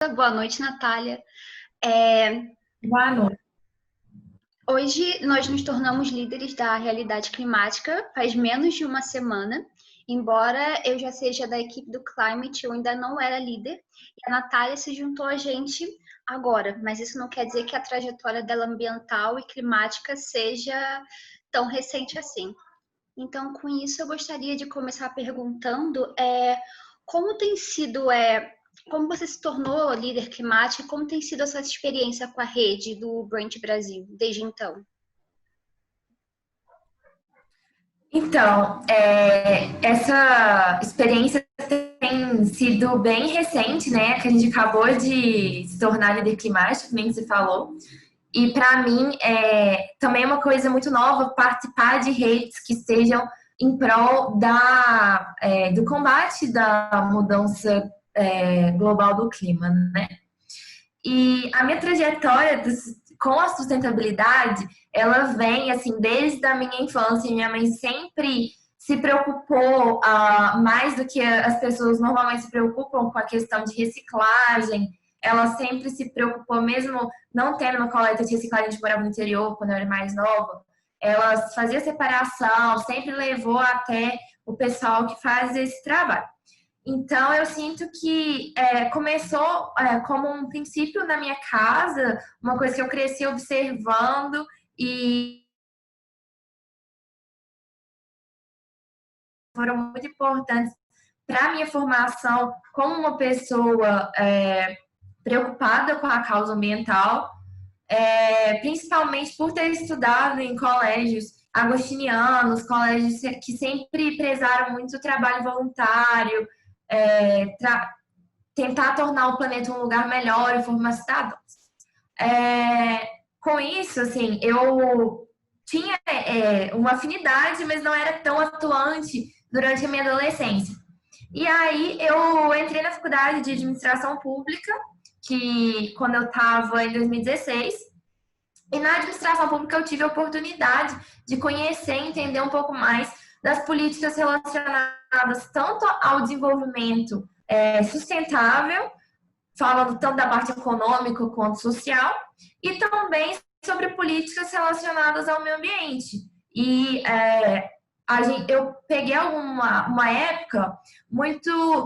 Boa noite, Natália. É, Boa noite. Hoje nós nos tornamos líderes da realidade climática faz menos de uma semana. Embora eu já seja da equipe do Climate, eu ainda não era líder. E a Natália se juntou a gente agora, mas isso não quer dizer que a trajetória dela ambiental e climática seja tão recente assim. Então, com isso, eu gostaria de começar perguntando como tem sido, como você se tornou líder climática, como tem sido essa experiência com a rede do Brand Brasil desde então? Então, essa experiência tem sido bem recente, né? Que a gente acabou de se tornar líder climático, nem você falou. E para mim, também é uma coisa muito nova participar de redes que estejam em prol do combate da mudança global do clima, né? E a minha trajetória com a sustentabilidade, ela vem assim desde a minha infância. Minha mãe sempre se preocupou mais do que as pessoas normalmente se preocupam com a questão de reciclagem. Ela sempre se preocupou, mesmo não tendo uma coleta de reciclagem, a gente morava no interior quando eu era mais nova. Ela fazia separação, sempre levou até o pessoal que faz esse trabalho. Então, eu sinto que começou como um princípio na minha casa, uma coisa que eu cresci observando e foram muito importantes para a minha formação como uma pessoa preocupada com a causa ambiental, principalmente por ter estudado em colégios agostinianos, colégios que sempre prezaram muito o trabalho voluntário, é, tentar tornar o planeta um lugar melhor em forma cidadãos. Com isso, assim, eu tinha uma afinidade, mas não era tão atuante durante a minha adolescência. E aí eu entrei na faculdade de administração pública, que quando eu estava em 2016, e na administração pública eu tive a oportunidade de conhecer e entender um pouco mais das políticas relacionadas tanto ao desenvolvimento sustentável, falando tanto da parte econômica quanto social, e também sobre políticas relacionadas ao meio ambiente. E eu peguei uma época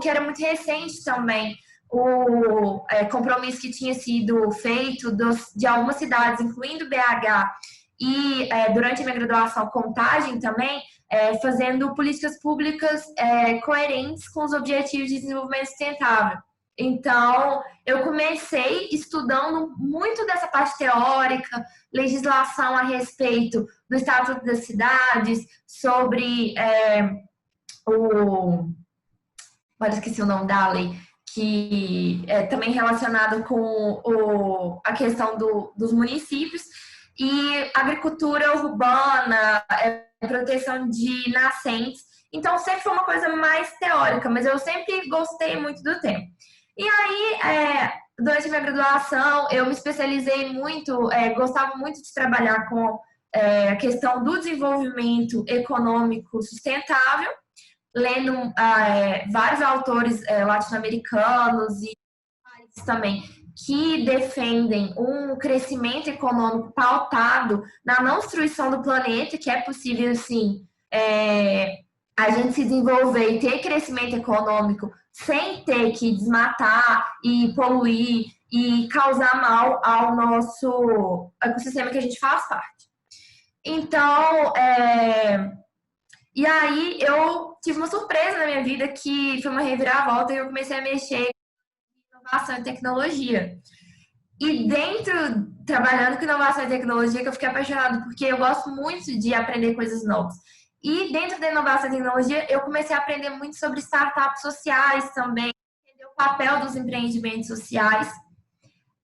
que era muito recente também, o compromisso que tinha sido feito de algumas cidades, incluindo BH, e durante a minha graduação, Contagem também, fazendo políticas públicas coerentes com os Objetivos de Desenvolvimento Sustentável. Então, eu comecei estudando muito dessa parte teórica, legislação a respeito do Estatuto das Cidades, sobre o... Agora esqueci o nome da lei, que é também relacionado com a questão dos municípios, e agricultura urbana, proteção de nascentes. Então, sempre foi uma coisa mais teórica, mas eu sempre gostei muito do tema. E aí, durante a minha graduação, eu me especializei muito, gostava muito de trabalhar com a questão do desenvolvimento econômico sustentável, lendo vários autores latino-americanos e países também que defendem um crescimento econômico pautado na não destruição do planeta, que é possível, sim, a gente se desenvolver e ter crescimento econômico sem ter que desmatar e poluir e causar mal ao nosso ecossistema que a gente faz parte. Então, e aí eu tive uma surpresa na minha vida que foi uma reviravolta e eu comecei a mexer em inovação e tecnologia. E trabalhando com inovação e tecnologia, que eu fiquei apaixonada, porque eu gosto muito de aprender coisas novas. E dentro da inovação e tecnologia, eu comecei a aprender muito sobre startups sociais também, entender o papel dos empreendimentos sociais.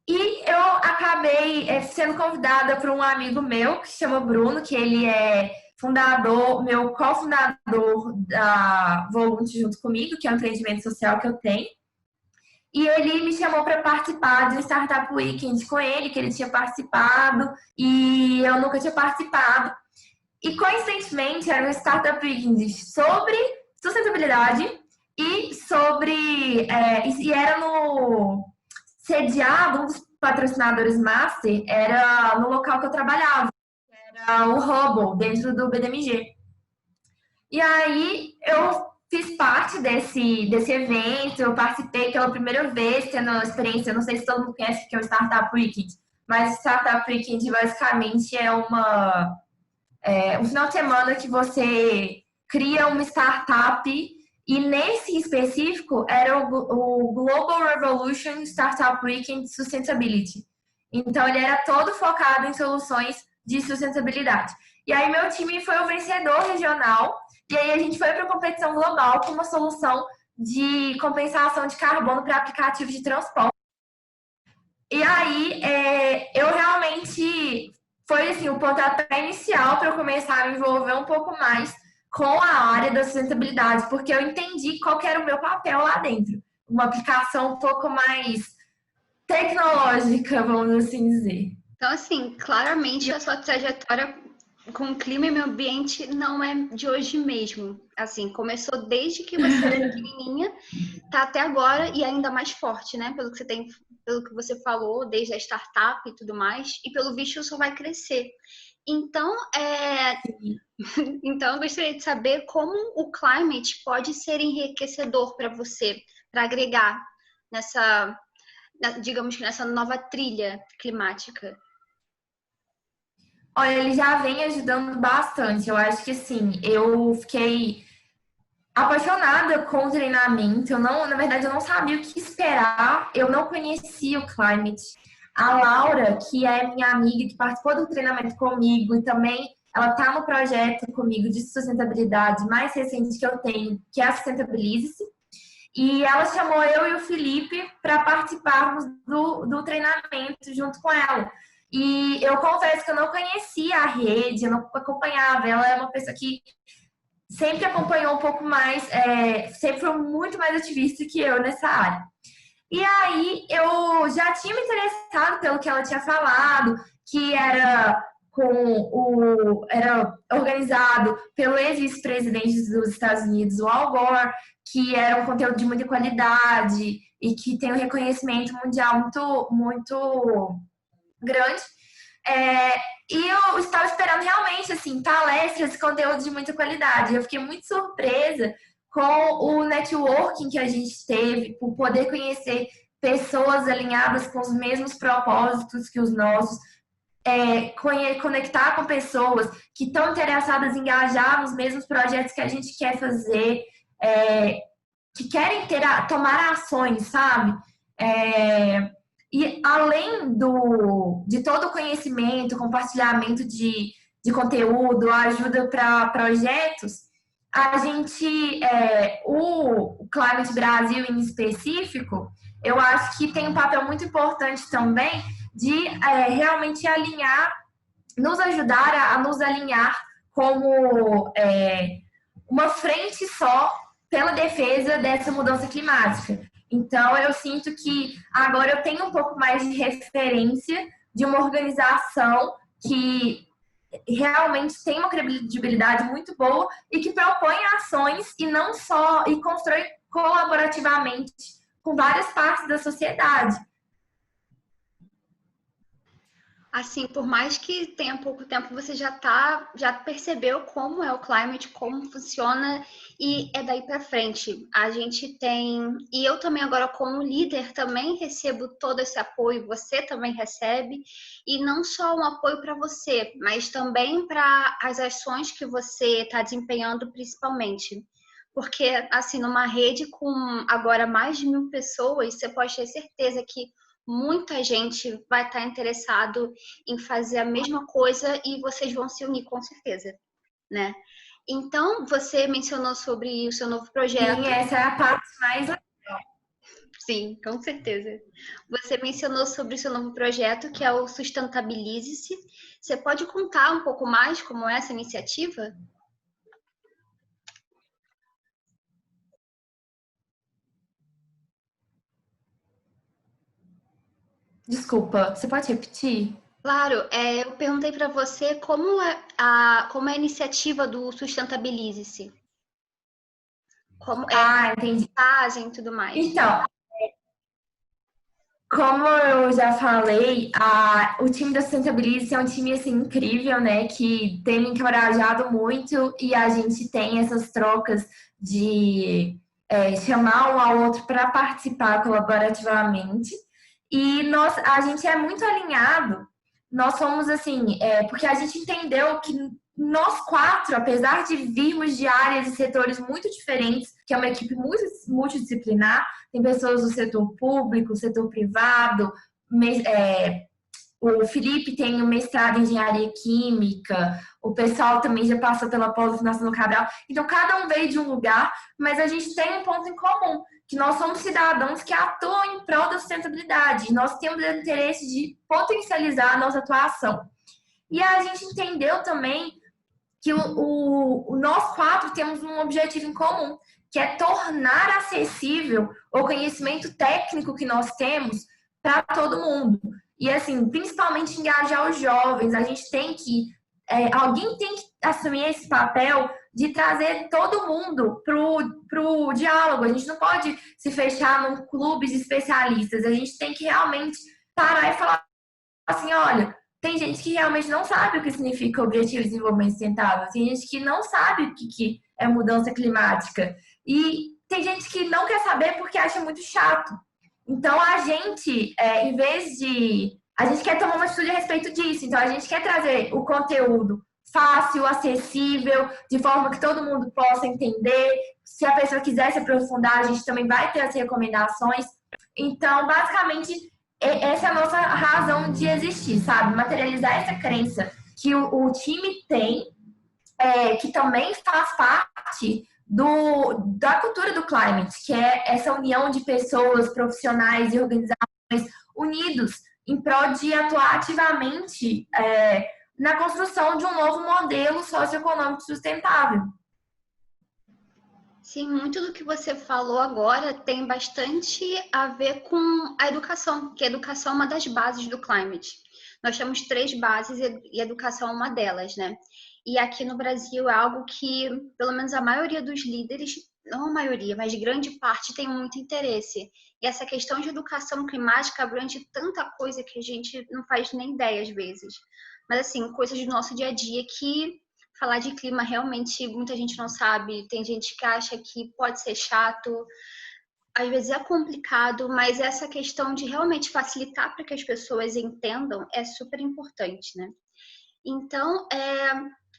E eu acabei sendo convidada por um amigo meu, que se chama Bruno, que ele é meu cofundador da Volunte junto comigo, que é um empreendimento social que eu tenho. E ele me chamou para participar do Startup Weekend com ele, que ele tinha participado e eu nunca tinha participado. E coincidentemente era um Startup Weekend sobre sustentabilidade e sobre. E era no sediado, um dos patrocinadores master era no local que eu trabalhava, era o Hubble, dentro do BDMG. E aí eu fiz parte desse evento, eu participei pela primeira vez, tendo a experiência, não sei se todo mundo conhece que é o Startup Weekend, mas o Startup Weekend basicamente é um final de semana que você cria uma startup e nesse específico era o Global Revolution Startup Weekend Sustainability. Então ele era todo focado em soluções de sustentabilidade. E aí meu time foi o vencedor regional e aí a gente foi para a competição global com uma solução de compensação de carbono para aplicativos de transporte. E aí eu realmente foi assim, o pontapé inicial para eu começar a me envolver um pouco mais com a área da sustentabilidade, porque eu entendi qual que era o meu papel lá dentro. Uma aplicação um pouco mais tecnológica, vamos assim dizer. Então, assim, claramente a sua trajetória com clima e meio ambiente não é de hoje mesmo. Assim, começou desde que você era pequenininha, tá até agora e ainda mais forte, né? Pelo que você falou, desde a startup e tudo mais, e pelo visto só vai crescer. Então, então eu gostaria de saber como o climate pode ser enriquecedor para você, para agregar digamos que nessa nova trilha climática. Olha, ele já vem ajudando bastante. Eu acho que assim, eu fiquei apaixonada com o treinamento. Na verdade, eu não sabia o que esperar. Eu não conhecia o Climate. A Laura, que é minha amiga, que participou do treinamento comigo e também ela está no projeto comigo de sustentabilidade mais recente que eu tenho, que é a Sustentabilize-se. E ela chamou eu e o Felipe para participarmos do treinamento junto com ela. E eu confesso que eu não conhecia a rede, eu não acompanhava. Ela é uma pessoa que sempre acompanhou um pouco mais, sempre foi muito mais ativista que eu nessa área. E aí eu já tinha me interessado pelo que ela tinha falado, que era era organizado pelo ex-vice-presidente dos Estados Unidos, o Al Gore, que era um conteúdo de muita qualidade e que tem um reconhecimento mundial muito, muito grande. E eu estava esperando realmente assim palestras e conteúdo de muita qualidade. Eu fiquei muito surpresa com o networking que a gente teve, por poder conhecer pessoas alinhadas com os mesmos propósitos que os nossos, conectar com pessoas que estão interessadas em engajar nos mesmos projetos que a gente quer fazer, que querem tomar ações, sabe? E além de todo o conhecimento, compartilhamento de conteúdo, ajuda para projetos, a gente, o Climate Brasil em específico, eu acho que tem um papel muito importante também de realmente nos ajudar a nos alinhar como uma frente só pela defesa dessa mudança climática. Então, eu sinto que agora eu tenho um pouco mais de referência de uma organização que realmente tem uma credibilidade muito boa e que propõe ações e não só e constrói colaborativamente com várias partes da sociedade. Assim, por mais que tenha pouco tempo, você já percebeu como é o climate, como funciona e é daí para frente. A gente tem, e eu também agora como líder também recebo todo esse apoio, você também recebe, e não só um apoio para você, mas também para as ações que você está desempenhando principalmente. Porque, assim, numa rede com agora mais de 1.000 pessoas, você pode ter certeza que muita gente vai estar interessado em fazer a mesma coisa e vocês vão se unir com certeza, né? Então, você mencionou sobre o seu novo projeto. Sim, essa é a parte mais legal. Sim, com certeza. Você mencionou sobre o seu novo projeto, que é o Sustentabilize-se. Você pode contar um pouco mais como é essa iniciativa? Desculpa, você pode repetir? Claro, eu perguntei para você como é a iniciativa do Sustentabilize-se. Como Entendi. fazem e tudo mais. Então, Como eu já falei, o time da Sustentabilize é um time assim, incrível, né? Que tem me encorajado muito e a gente tem essas trocas de chamar um ao outro para participar colaborativamente. E a gente é muito alinhado. Nós somos assim, porque a gente entendeu que nós quatro, apesar de virmos de áreas e setores muito diferentes, que é uma equipe multidisciplinar, tem pessoas do setor público, setor privado, o Felipe tem um mestrado em engenharia química, o pessoal também já passou pela pós-graduação no Cabral. Então, cada um veio de um lugar, mas a gente tem um ponto em comum, que nós somos cidadãos que atuam em prol da sustentabilidade. Nós temos o interesse de potencializar a nossa atuação. E a gente entendeu também que nós quatro temos um objetivo em comum, que é tornar acessível o conhecimento técnico que nós temos para todo mundo. E, assim, principalmente engajar os jovens. A gente tem que... alguém tem que assumir esse papel de trazer todo mundo para o diálogo. A gente não pode se fechar num clube de especialistas. A gente tem que realmente parar e falar assim, olha, tem gente que realmente não sabe o que significa Objetivo de Desenvolvimento Sustentável. Tem gente que não sabe o que é mudança climática. E tem gente que não quer saber porque acha muito chato. Então, a gente, em vez de... A gente quer tomar uma atitude a respeito disso. Então, a gente quer trazer o conteúdo fácil, acessível, de forma que todo mundo possa entender. Se a pessoa quiser se aprofundar, a gente também vai ter as recomendações. Então, basicamente, essa é a nossa razão de existir, sabe? Materializar essa crença que o time tem, que também faz parte da cultura do climate, que é essa união de pessoas, profissionais e organizações unidos em prol de atuar ativamente na construção de um novo modelo socioeconômico sustentável. Sim, muito do que você falou agora tem bastante a ver com a educação, que a educação é uma das bases do climate. Nós temos 3 bases e a educação é uma delas, né? E aqui no Brasil é algo que, pelo menos a maioria dos líderes, não a maioria, mas grande parte tem muito interesse. E essa questão de educação climática abrange tanta coisa que a gente não faz nem ideia às vezes. Mas assim, coisas do nosso dia a dia que falar de clima realmente muita gente não sabe. Tem gente que acha que pode ser chato, às vezes é complicado, mas essa questão de realmente facilitar para que as pessoas entendam é super importante, né? Então,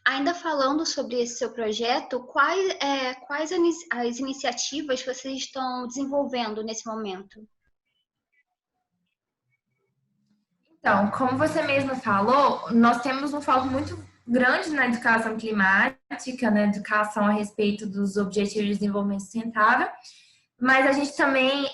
ainda falando sobre esse seu projeto, quais as iniciativas que vocês estão desenvolvendo nesse momento? Então, como você mesma falou, nós temos um foco muito grande na educação climática, na educação a respeito dos Objetivos de Desenvolvimento Sustentável, mas a gente também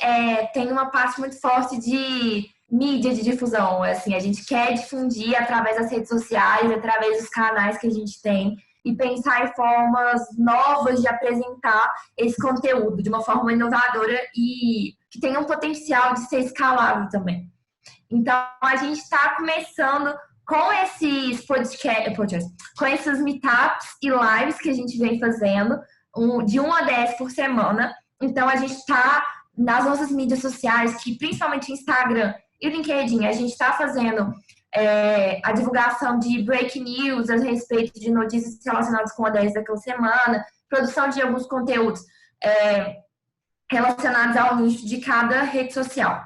tem uma parte muito forte de mídia de difusão. Assim, a gente quer difundir através das redes sociais, através dos canais que a gente tem, e pensar em formas novas de apresentar esse conteúdo de uma forma inovadora e que tenha um potencial de ser escalável também. Então, a gente está começando com esses podcasts, com esses meetups e lives que a gente vem fazendo, de 1 a 10 por semana. Então, a gente está nas nossas mídias sociais, que principalmente Instagram e LinkedIn, a gente está fazendo a divulgação de breaking news a respeito de notícias relacionadas com a 10 daquela semana, produção de alguns conteúdos relacionados ao nicho de cada rede social.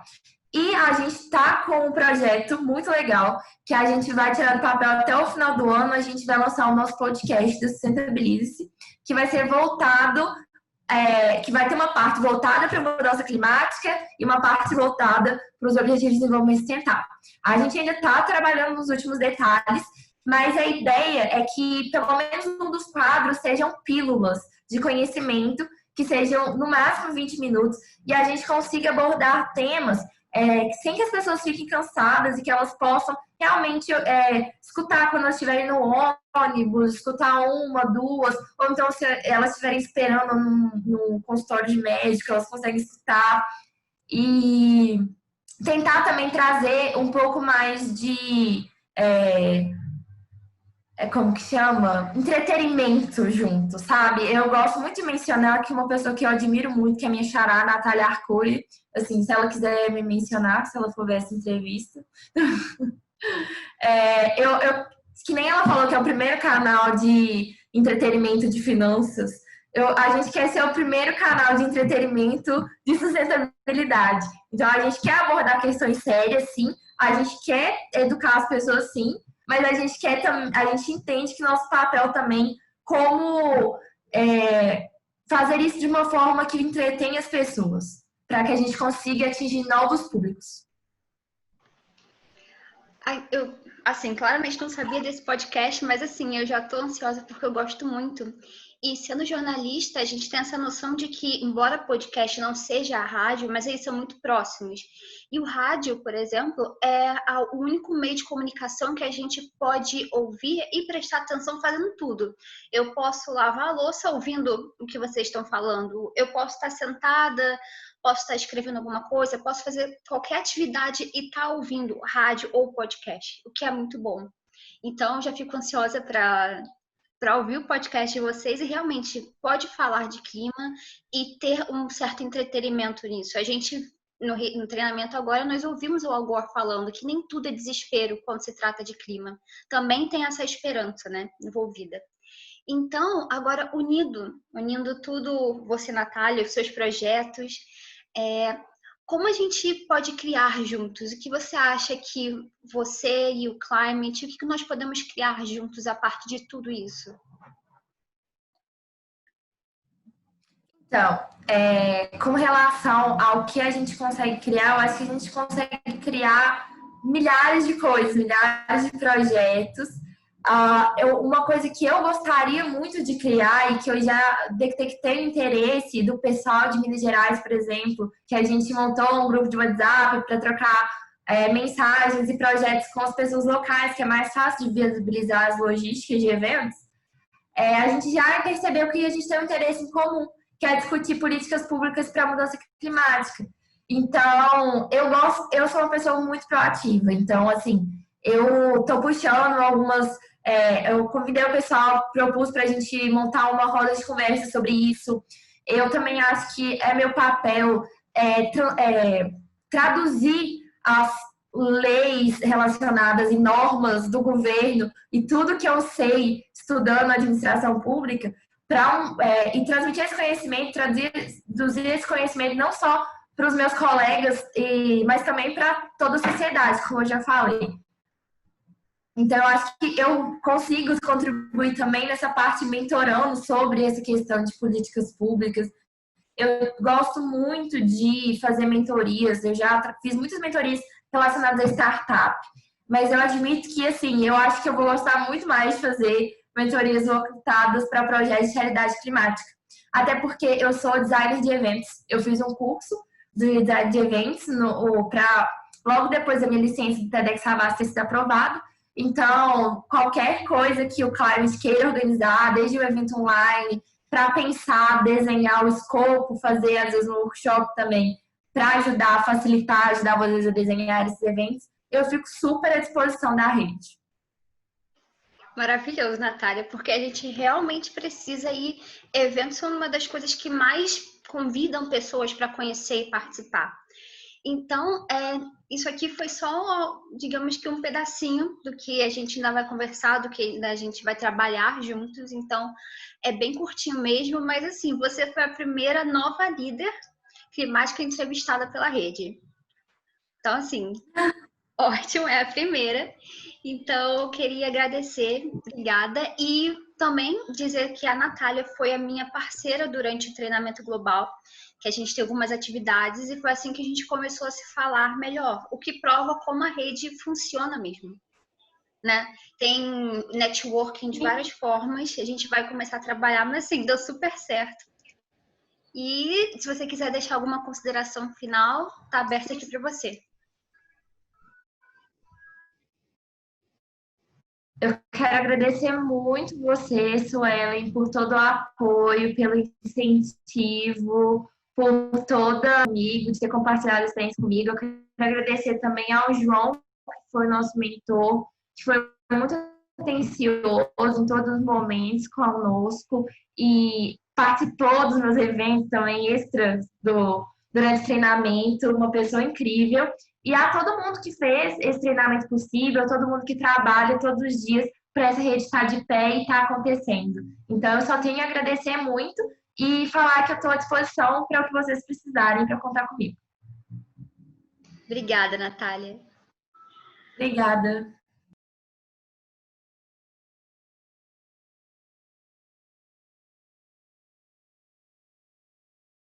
E a gente está com um projeto muito legal, que a gente vai tirar do papel até o final do ano. A gente vai lançar o nosso podcast do Sustentabilize, que vai ser voltado, que vai ter uma parte voltada para a mudança climática e uma parte voltada para os Objetivos de Desenvolvimento Sustentável. A gente ainda está trabalhando nos últimos detalhes, mas a ideia é que pelo menos um dos quadros sejam pílulas de conhecimento, que sejam no máximo 20 minutos, e a gente consiga abordar temas sem que as pessoas fiquem cansadas e que elas possam realmente escutar quando elas estiverem no ônibus, escutar 1, 2, ou então se elas estiverem esperando num consultório de médico, elas conseguem escutar. E tentar também trazer um pouco mais de como que chama? Entretenimento junto, sabe? Eu gosto muito de mencionar que uma pessoa que eu admiro muito, que é a minha xará, Natália Arcuri, assim, se ela quiser me mencionar, se ela for ver essa entrevista. Que nem ela falou que é o primeiro canal de entretenimento de finanças. A gente quer ser o primeiro canal de entretenimento de sustentabilidade. Então, a gente quer abordar questões sérias, sim. A gente quer educar as pessoas, sim. Mas a gente entende que nosso papel também como fazer isso de uma forma que entretenha as pessoas, para que a gente consiga atingir novos públicos. Eu, assim, claramente não sabia desse podcast, mas assim, eu já tô ansiosa porque eu gosto muito. E sendo jornalista, a gente tem essa noção de que, embora podcast não seja a rádio, mas eles são muito próximos. E o rádio, por exemplo, é o único meio de comunicação que a gente pode ouvir e prestar atenção fazendo tudo. Eu posso lavar a louça ouvindo o que vocês estão falando, eu posso estar sentada, posso estar escrevendo alguma coisa, posso fazer qualquer atividade e estar ouvindo rádio ou podcast, o que é muito bom. Então, já fico ansiosa para ouvir o podcast de vocês e realmente pode falar de clima e ter um certo entretenimento nisso. A gente, no treinamento agora, nós ouvimos o Al Gore falando que nem tudo é desespero quando se trata de clima. Também tem essa esperança, né, envolvida. Então, agora unindo tudo, você, Natália, os seus projetos, como a gente pode criar juntos? O que você acha que você e o Climate, o que nós podemos criar juntos a partir de tudo isso? Então, com relação ao que a gente consegue criar, eu acho que a gente consegue criar milhares de coisas, milhares de projetos. Uma coisa que eu gostaria muito de criar e que eu já detectei o interesse do pessoal de Minas Gerais, por exemplo, que a gente montou um grupo de WhatsApp para trocar mensagens e projetos com as pessoas locais, que é mais fácil de viabilizar as logísticas de eventos. A gente já percebeu que a gente tem um interesse em comum, que é discutir políticas públicas para a mudança climática. Então, eu sou uma pessoa muito proativa. Então, assim, eu estou puxando algumas. Eu convidei o pessoal, propus para a gente montar uma roda de conversa sobre isso. Eu também acho que é meu papel traduzir as leis relacionadas e normas do governo e tudo que eu sei estudando administração pública e transmitir esse conhecimento, traduzir esse conhecimento não só para os meus colegas, mas também para toda a sociedade, como eu já falei. Então, eu acho que eu consigo contribuir também nessa parte mentorando sobre essa questão de políticas públicas. Eu gosto muito de fazer mentorias, eu já fiz muitas mentorias relacionadas a startup, mas eu admito que, assim, eu acho que eu vou gostar muito mais de fazer mentorias voltadas para projetos de realidade climática. Até porque eu sou designer de eventos, eu fiz um curso de design de eventos logo depois da minha licença do TEDx Havas ter sido aprovado. Então, qualquer coisa que o Climate queira organizar, desde o evento online, para pensar, desenhar o escopo, fazer, às vezes, um workshop também, para ajudar, facilitar, ajudar vocês a desenhar esses eventos, eu fico super à disposição da rede. Maravilhoso, Natália, porque a gente realmente precisa ir. Eventos são uma das coisas que mais convidam pessoas para conhecer e participar. Então, isso aqui foi só, digamos que um pedacinho do que a gente ainda vai conversar, do que ainda a gente vai trabalhar juntos. Então, é bem curtinho mesmo, mas assim, você foi a primeira nova líder climática entrevistada pela rede. Então, assim, ótimo, é a primeira. Então, eu queria agradecer, obrigada. E também dizer que a Natália foi a minha parceira durante o treinamento global, que a gente teve algumas atividades e foi assim que a gente começou a se falar melhor, o que prova como a rede funciona mesmo, né? Tem networking de várias formas, a gente vai começar a trabalhar, mas assim, deu super certo. E se você quiser deixar alguma consideração final, tá aberta aqui para você. Eu quero agradecer muito você, Suelen, por todo o apoio, pelo incentivo, por toda comigo, de ter compartilhado a experiência comigo. Eu quero agradecer também ao João, que foi nosso mentor, que foi muito atencioso em todos os momentos conosco e participou dos meus eventos também extras durante o treinamento, uma pessoa incrível. E a todo mundo que fez esse treinamento possível, todo mundo que trabalha todos os dias para essa rede estar de pé e estar acontecendo. Então, eu só tenho a agradecer muito e falar que eu estou à disposição para o que vocês precisarem, para contar comigo. Obrigada, Natália. Obrigada.